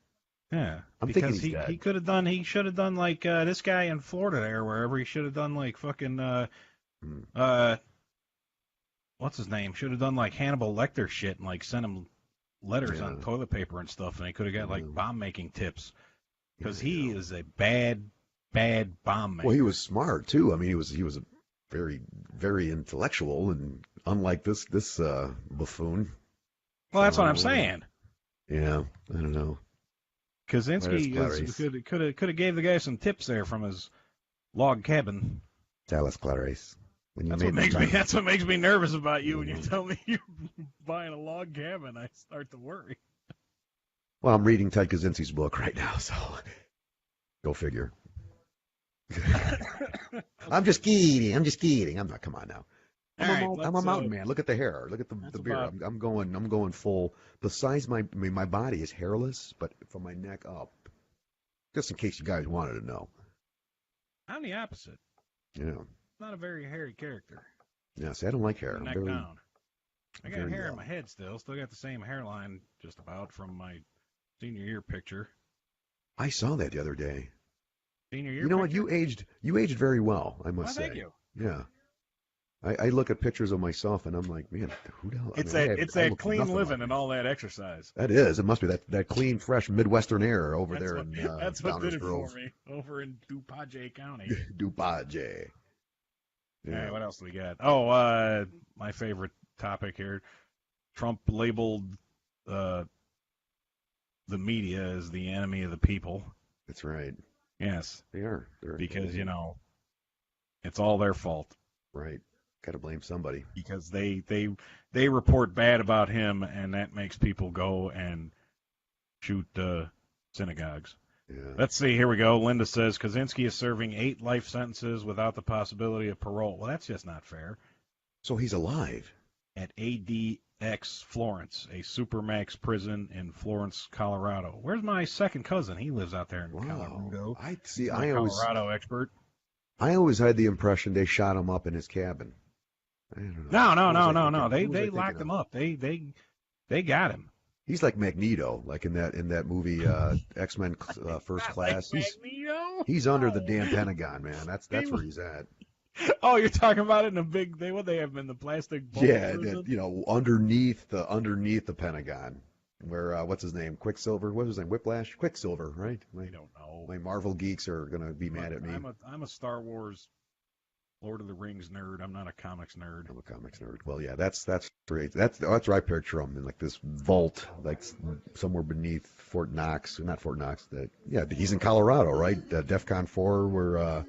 Yeah, I'm because thinking he's dead. he should have done like this guy in Florida there, wherever he should have done like fucking what's his name? Should have done like Hannibal Lecter shit and like sent him letters on Yeah. toilet paper and stuff, and he could have got like Yeah. bomb making tips because Yeah, he yeah. is a bad bomb maker. Well, he was smart too. I mean, he was a very very intellectual, and unlike this buffoon. Well, that's what I'm So, saying. Yeah, I don't know. Kaczynski Clarice. could have gave the guy some tips there from his log cabin. Dallas Clarice. When you That's made what makes the me. time- That's what makes me nervous about you when you tell me you're buying a log cabin. I start to worry. Well, I'm reading Ted Kaczynski's book right now, so go figure. I'm just kidding. I'm not. Come on now. All right, I'm a let's, mountain man. Look at the hair. Look at the that's beard. about- I'm going full. Besides my body is hairless, but from my neck up, just in case you guys wanted to know. I'm the opposite. Yeah. Not a very hairy character. Yeah. See, I don't like hair. I'm Neck very, down. I got very hair in young. my head still. Still got the same hairline just about from my senior year picture. I saw that the other day. Senior year. You know what? picture? You aged very well, I Well, must say. thank you. Yeah. I look at pictures of myself and I'm like, man, who the hell? I It's mean, that I that look clean nothing like living and all that exercise. That is. It must be that clean, fresh Midwestern air over That's there what, in that's what Downers did it Grove. for me over in DuPage County. DuPage. All Yeah. right, what else do we got? Oh, my favorite topic here. Trump labeled the media as the enemy of the people. That's right. Yes, They are. They're because it's all their fault. right. Got to blame somebody. Because they report bad about him, and that makes people go and shoot synagogues. Yeah. Let's see. Here we go. Linda says Kaczynski is serving 8 life sentences without the possibility of parole. Well, that's just not fair. So he's alive. At ADX Florence, a supermax prison in Florence, Colorado. Where's my second cousin? He lives out there in Colorado. I see. He's my Colorado expert. I always had the impression they shot him up in his cabin. I don't know. No. Who was I They thinking locked him of? up. They got him. He's like Magneto, like in that movie X-Men First Class. Magneto? He's under the damn Pentagon, man. That's He where he's at. Oh, you're talking about it in a big. What they have him in the plastic bowl Yeah, prison? underneath the Pentagon, where what's his name? Quicksilver. What was his name? Whiplash. Quicksilver, right? I don't know. My Marvel geeks are gonna be mad at me. I'm a Star Wars, Lord of the Rings nerd. I'm not a comics nerd. I'm a comics nerd. Well, yeah, that's great. That's where I picture him in like this vault, like somewhere beneath Fort Knox. Not Fort Knox. He's in Colorado, right? DEFCON 4, where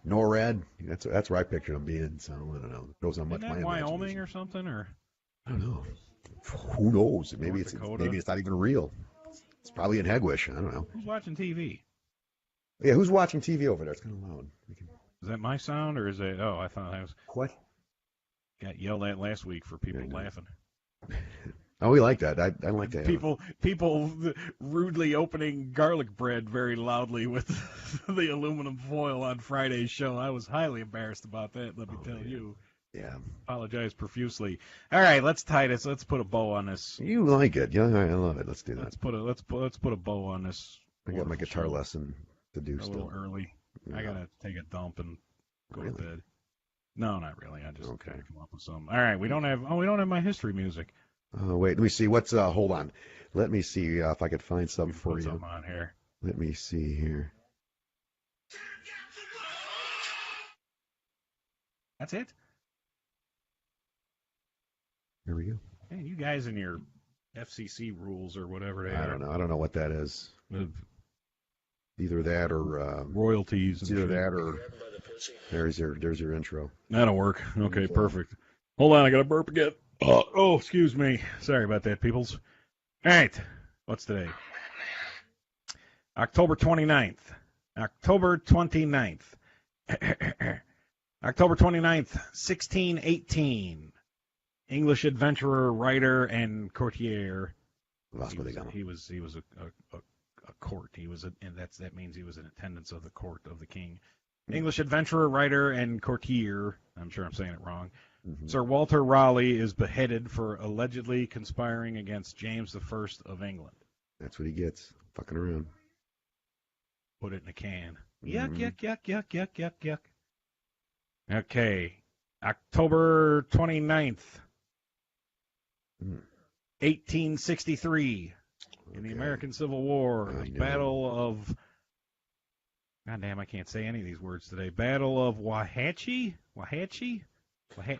NORAD. That's where I picture him being. So I don't know. It goes on much Isn't my that Wyoming imagination. or something, or I don't know. Who knows? Maybe North Dakota? maybe it's not even real. It's probably in Hegwish. I don't know. who's watching TV? Yeah, who's watching TV over there? It's kind of loud. Is that my sound, or is it? Oh, I thought I What? got yelled at last week for people Yeah, I know. laughing. Oh, we like that. I like that. People rudely opening garlic bread very loudly with the aluminum foil on Friday's show. I was highly embarrassed about that. Let me tell you. Yeah. Apologize profusely. All right, let's tie this. Let's put a bow on this. You like it? Yeah, I love it. Let's do that. Let's put a bow on this. I got my guitar show. lesson to do A still. little early. Yeah. I gotta take a dump and go Really? to bed. No, not really. I just Okay. gotta come up with some. All right, we don't have my history music. Wait, let me see. Hold on. Let me see if I could find something for Put you. something on here. Let me see here. That's it. Here we go. Man, you guys and your FCC rules or whatever they I are. don't know. I don't know what that is. With Either that or royalties. it's And either shit. that or there's your intro. That'll work. Okay, perfect. Hold on, I got to burp again. Oh, excuse me. Sorry about that, peoples. All right, what's today? October 29th. October 29th. October 29th, 1618. English adventurer, writer, and courtier. Vasco da Gama. He was a court. That means he was in attendance of the court of the king. English adventurer, writer, and courtier. I'm sure I'm saying it wrong. Mhm. Sir Walter Raleigh is beheaded for allegedly conspiring against James I of England. That's what he gets. Fucking around. Put it in a can. Yuck, Mhm. yuck, yuck, yuck, yuck, yuck, yuck. Okay. October 29th, Mm. 1863. In the Okay. American Civil War, I the know. Battle of... Goddamn, I can't say any of these words today. Battle of Wahatchee?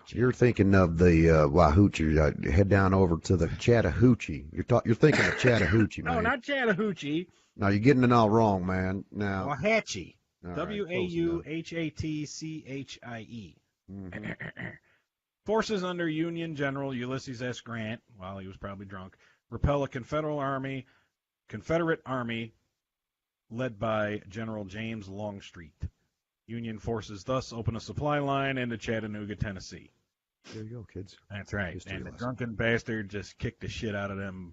You're thinking of the Wahoochee. Head down over to the Chattahoochee. You're thinking of Chattahoochee, man. No, not Chattahoochee. No, you're getting it all wrong, man. Now, Wahatchee. all right, close enough. Wauhatchie. Mhm. Forces under Union General Ulysses S. Grant, while he was probably drunk, repel a Confederate army led by General James Longstreet. Union forces thus open a supply line into Chattanooga, Tennessee. There you go, kids. That's right. History And the lesson. drunken bastard just kicked the shit out of them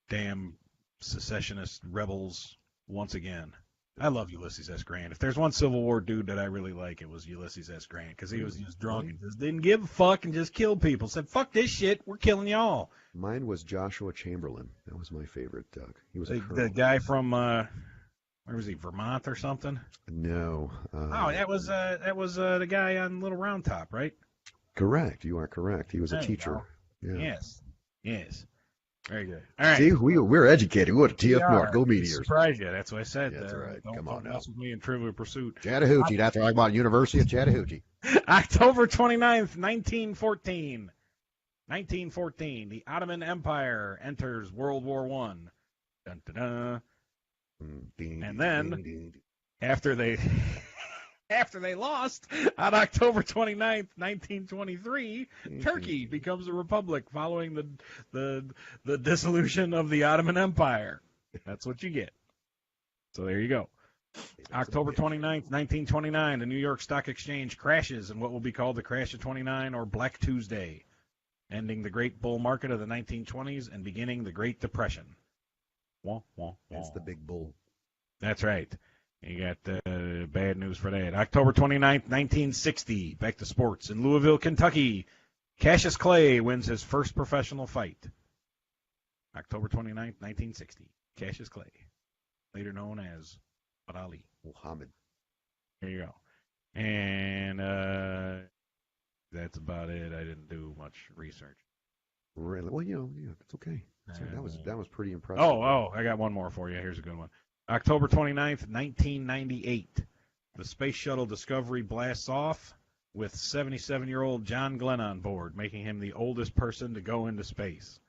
damn secessionist rebels once again. I love Ulysses S. Grant. If there's one Civil War dude that I really like, it was Ulysses S. Grant, because he was just drunk and just didn't give a fuck and just killed people. Said, fuck this shit, we're killing y'all. Mine was Joshua Chamberlain. That was my favorite, Doug. He was a The colonel. guy from, where was he, Vermont or something? No. Oh, that was the guy on Little Round Top, right? Correct. You are correct. He was There a you teacher. go. Yeah. Yes. Very good. All right. See, we're educated. We went to TF We North. are. Go Meteors. Surprise you. That's what I said. That's right. Don't Come on now. mess with me in Trivial Pursuit. Chattahoochee. That's right about University of Chattahoochee. October 29th, 1914. 1914. The Ottoman Empire enters World War I. Dun, dun, dun. And then, after they lost on October 29th, 1923, Turkey becomes a republic following the dissolution of the Ottoman Empire. That's what you get. So there you go. October 29th, 1929, the New York Stock Exchange crashes in what will be called the Crash of 29 or Black Tuesday, ending the great bull market of the 1920s and beginning the Great Depression. Wah, wah, wah. That's the big bull. That's right. You got bad news for that. October 29th, 1960. Back to sports. In Louisville, Kentucky, Cassius Clay wins his first professional fight. October 29th, 1960. Cassius Clay, later known as Ali. Muhammad. There you go. And that's about it. I didn't do much research. Really? Well, it's okay. That was pretty impressive. I got one more for you. Here's a good one. October 29th, 1998. The Space Shuttle Discovery blasts off with 77-year-old John Glenn on board, making him the oldest person to go into space.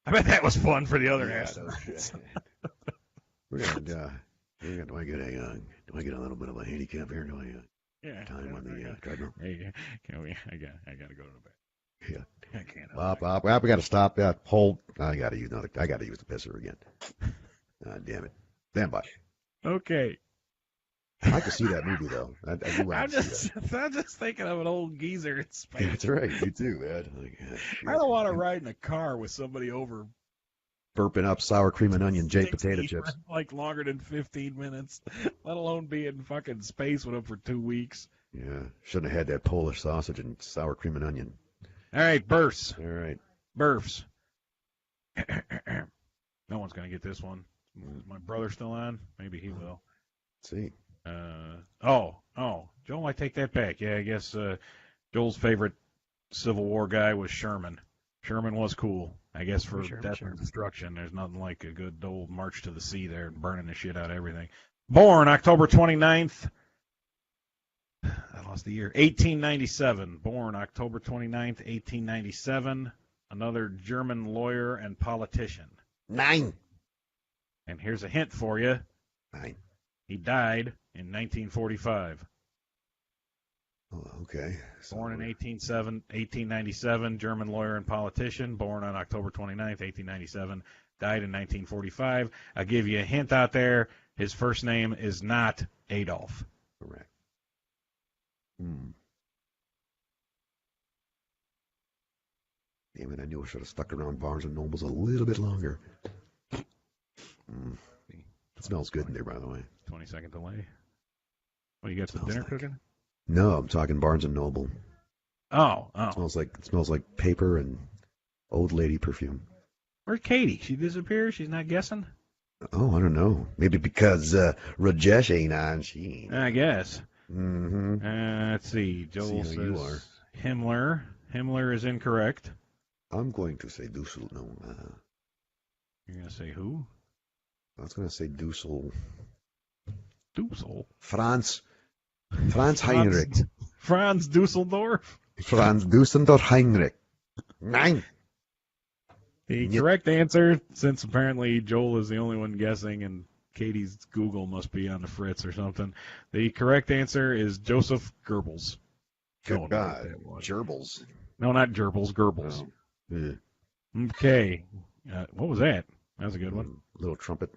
I bet that was fun for the other astronauts. We're gonna. Do I get a little bit of a handicap here? Do I? Time on the treadmill. Hey, I gotta go to the bed. Yeah. I can't. Bob, we got to stop. Hold. I got to use the pisser again. Damn it. Stand by. Okay. I can see that movie though. I do want to see that. I'm just thinking of an old geezer in space. That's right. You too, man. I don't want to ride in a car with somebody over burping up sour cream and onion baked potato chips. Like longer than 15 minutes, let alone be in fucking space with them for 2 weeks. Yeah, shouldn't have had that Polish sausage and sour cream and onion. All right, Burfs. All right. Burfs. No one's going to get this one. Is my brother still on? Maybe he will. Let's see. Joel, I take that back. Yeah, I guess Joel's favorite Civil War guy was Sherman. Sherman was cool. I guess for death and destruction, there's nothing like a good old march to the sea there and burning the shit out of everything. Born October 29th. I lost the year. 1897. Born October 29th, 1897. Another German lawyer and politician. 9. And here's a hint for you. 9. He died in 1945. Oh, okay. Born in 1897, German lawyer and politician. Born on October 29th, 1897. Died in 1945. I'll give you a hint out there. His first name is not Adolf. Correct. Damn it, I knew I should have stuck around Barnes & Noble's a little bit longer. It smells good in there, by the way. 20-second delay. What, you got some dinner cooking? No, I'm talking Barnes & Noble. Oh. It smells like paper and old lady perfume. Where's Katie? She disappeared? She's not guessing? Oh, I don't know. Maybe because Rajesh ain't on. She ain't. I guess. Mm-hmm. Let's see. Joel says you are. Himmler. Himmler is incorrect. I'm going to say Dussel. No. You're going to say who? I was going to say Dussel. Dussel? Franz Heinrich. Franz Dusseldorf? Franz Dusseldorf Heinrich. 9. The correct answer, since apparently Joel is the only one guessing and Katie's Google must be on the fritz or something, the correct answer is Joseph Goebbels. Good God. Gerbils. No, not Gerbils, Goebbels. Oh. Yeah. Okay. What was that? That was a good one. Little trumpet.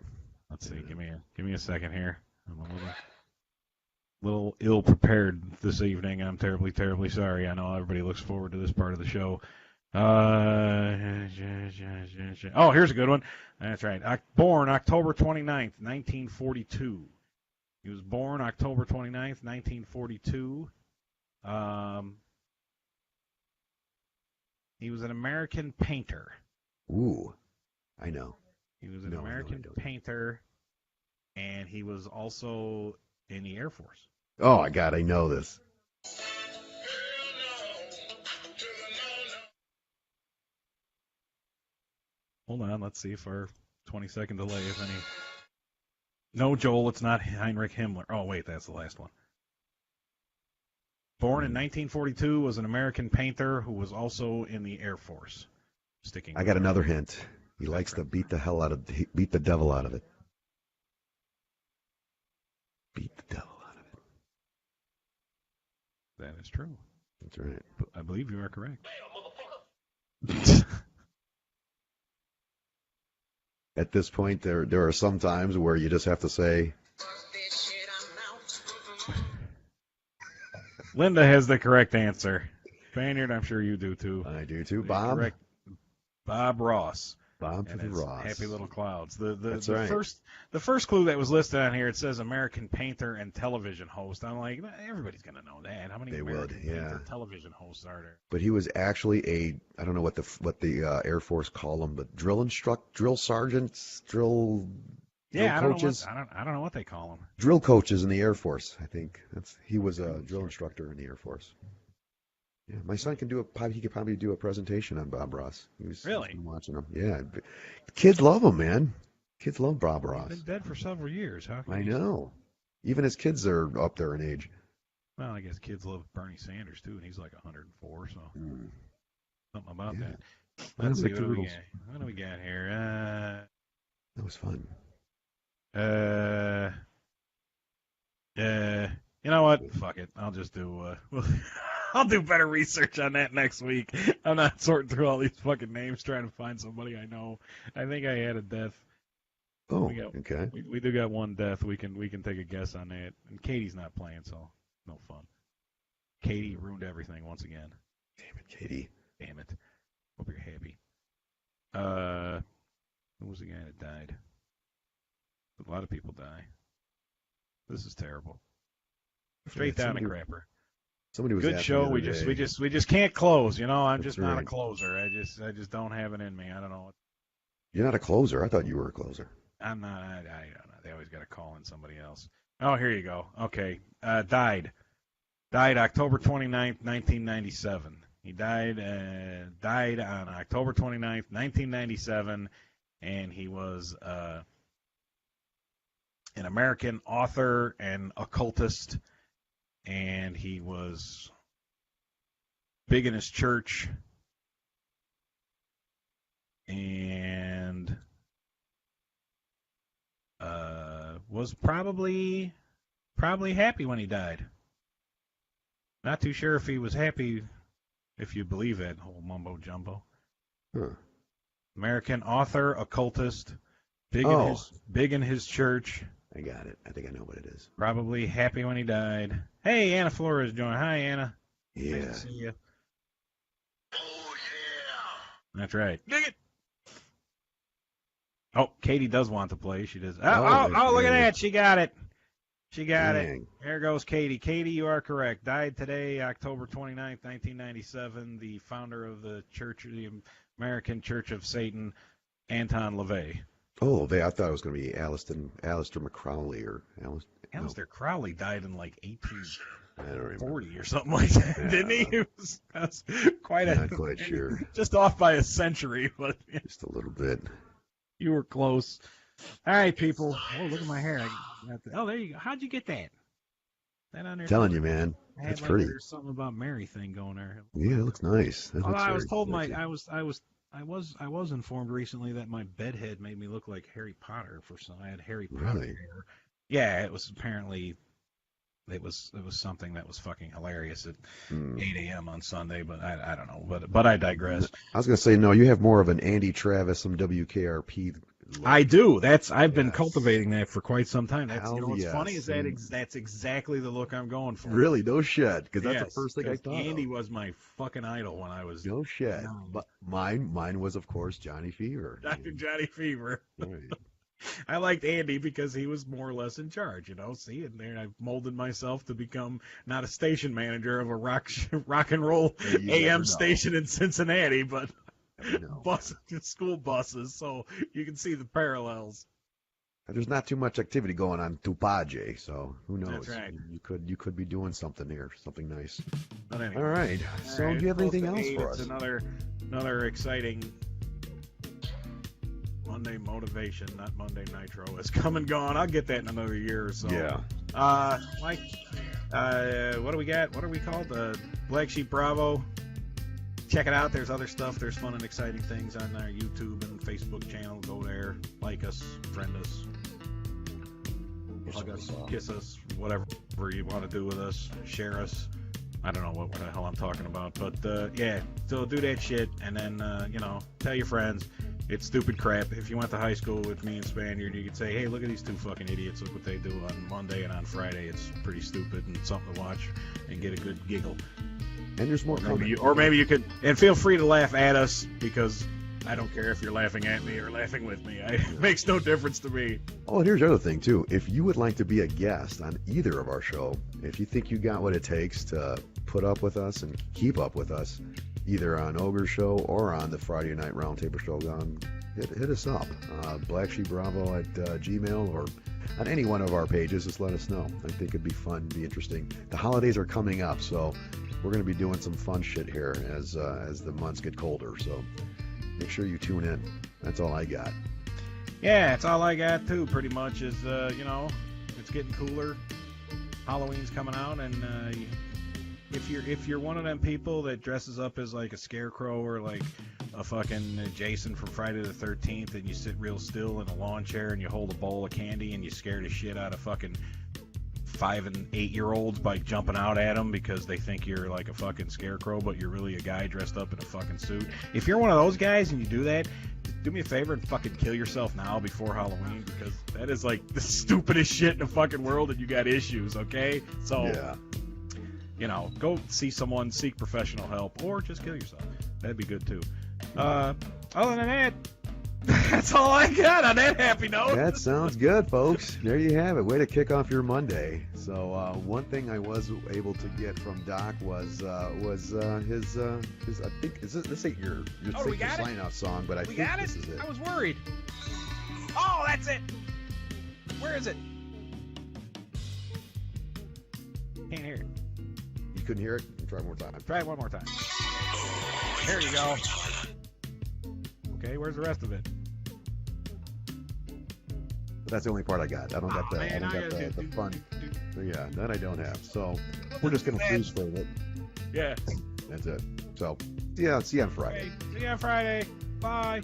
Let's see. Give me a second here. I'm a little ill-prepared this evening. I'm terribly, terribly sorry. I know everybody looks forward to this part of the show. Oh, here's a good one. That's right. Born October 29th, 1942. He was born October 29th, 1942. He was an American painter. Ooh, I know. He was an American painter, and he was also in the Air Force. Oh, my God, I know this. Hold on, let's see if our 20-second delay is any. No, Joel, it's not Heinrich Himmler. Oh, wait, that's the last one. Born in 1942, was an American painter who was also in the Air Force. I got another hint. He likes to beat the devil out of it. Beat the devil out of it. That is true. That's right. I believe you are correct. At this point, there are some times where you just have to say, Linda has the correct answer. Spaniard, I'm sure you do too. I do too. Bob? Correct. Bob Ross. Bob for And the it's Ross. Happy Little Clouds. That's The right. first clue that was listed on here, it says American painter and television host. I'm like, everybody's gonna know that. How many They would, American painter yeah. television hosts are there? But he was actually I don't know what the Air Force call them, but drill sergeants, Yeah, coaches, I don't know what they call them. drill coaches in the Air Force. I think he was a drill instructor in the Air Force. Yeah, my son can he could probably do a presentation on Bob Ross. He's been watching him. Yeah, kids love him, man. Kids love Bob Ross. He's been dead for several years. How can I you- know. Even his kids are up there in age. Well, I guess kids love Bernie Sanders too, and he's like 104, so something about Yeah. that. Well, Let's see Victor what do we Rules. got. What do we got here? That was fun. You know what? Fuck it. I'll just do. I'll do better research on that next week. I'm not sorting through all these fucking names trying to find somebody I know. I think I had a death. Oh, We got- okay. We do got one death. We can take a guess on that. And Katie's not playing, so no fun. Katie ruined everything once again. Damn it, Katie. Damn it. Hope you're happy. Who was the guy that died? A lot of people die. This is terrible. Straight down and crapper. Somebody was Good asking show. the We other day. just can't close. You know, I'm That's just not a right. closer. I just don't have it in me. I don't know. You're not a closer. I thought you were a closer. I'm not. I don't know. They always got to call in somebody else. Oh, here you go. Okay. Died October 29th, 1997. He died on October 29th, 1997, and he was an American author and occultist, and he was big in his church, and was probably happy when he died. Not too sure if he was happy, if you believe that whole mumbo jumbo. Huh. American author, occultist, big in his church. I got it. I think I know what it is. Probably happy when he died. Hey, Anna Flores joined. Hi, Anna. Yeah. Nice to see you. Oh, yeah. That's right. Dig it. Oh, Katie does want to play. She does. there she Look at is. that. She got it. She got it. Dang. There goes Katie. Katie, you are correct. Died today, October 29th, 1997. The founder of the Church, the American Church of Satan, Anton LaVey. Oh, I thought it was going to be Alistair McCrowley or Aleister Crowley died in like 1840 I don't remember. or something like that, Yeah. didn't he? That's quite Not quite sure. Just off by a century, but Just a little bit. you were close. All right, people. Oh, look at my hair. Oh, there you go. How'd you get that? That on there? Telling you, man. I had That's like pretty. There's something about Mary thing going there. Yeah, it looks nice. That Although looks I was very told sexy. I was informed recently that my bedhead made me look like Harry Potter for some. I had Harry Potter Really? hair. Yeah, it was apparently it was something that was fucking hilarious at 8 a.m. on Sunday, but I don't know. But I digress. I was going to say, no, you have more of an Andy Travis, some WKRP look. I do. I've been Yes. cultivating that for quite some time. That's Hell what's yes. funny is that's exactly the look I'm going for. Really, no shit, because that's Yes, the first thing I 'cause thought Andy of. was my fucking idol when I was No shit. young. But mine was, of course, Johnny Fever. Dr. Johnny Fever. Right. I liked Andy because he was more or less in charge, you know. See, and there I've molded myself to become not a station manager of a rock and roll Hey, you never AM know. station in Cincinnati, but No. school buses. So you can see the parallels. There's not too much activity going on Tupaje, so who knows? That's right. You could be doing something here, something nice. But anyway, All right. So, All right, do you have close anything to else 8. for It's us? another exciting Monday motivation, not Monday Nitro. It's come and gone. I'll get that in another year or so. Mike, what do we got? What are we called? Black Sheep Bravo. Check it out. There's other stuff. There's fun and exciting things on our YouTube and Facebook channel. Go there, like us, friend us, hug us, kiss us, whatever you want to do with us, share us. I don't know what the hell I'm talking about, but yeah, so do that shit, and then tell your friends. It's stupid crap. If you went to high school with me and Spaniard, you could say, hey, look at these two fucking idiots. Look what they do on Monday and on Friday. It's pretty stupid and something to watch and get a good giggle. And there's more coming. Or maybe you could, and feel free to laugh at us because I don't care if you're laughing at me or laughing with me. It makes no difference to me. Oh, and here's the other thing, too. If you would like to be a guest on either of our show, if you think you got what it takes to put up with us and keep up with us, either on Ogre Show or on the Friday Night Roundtable Show, hit us up. BlackSheepBravo at Gmail or on any one of our pages. Just let us know. I think it'd be fun, be interesting. The holidays are coming up, so we're going to be doing some fun shit here as the months get colder. So make sure you tune in. That's all I got. Yeah, that's all I got too. Pretty much is it's getting cooler. Halloween's coming out, and if you're one of them people that dresses up as like a scarecrow or like a fucking Jason from Friday the 13th, and you sit real still in a lawn chair and you hold a bowl of candy and you scare the shit out of fucking 5 and 8-year-olds by jumping out at them because they think you're like a fucking scarecrow, but you're really a guy dressed up in a fucking suit. If you're one of those guys and you do that, do me a favor and fucking kill yourself now before Halloween, because that is like the stupidest shit in the fucking world and you got issues, okay? So, Yeah. Go see someone, seek professional help, or just kill yourself. That'd be good too. Other than that, that's all I got on that happy note. That sounds good, folks. There you have it. Way to kick off your Monday. So one thing I was able to get from Doc was his I think this ain't your sign out song, but I think this is it. I was worried. Oh, that's it. Where is it? Can't hear it. You couldn't hear it? Try one more time. Try it one more time. There you go. Okay, where's the rest of it? That's the only part I got. I don't got the fun. Yeah, that I don't have. So we're just gonna freeze frame it. Yeah. That's it. So see you on Friday. Okay, see you on Friday. Bye.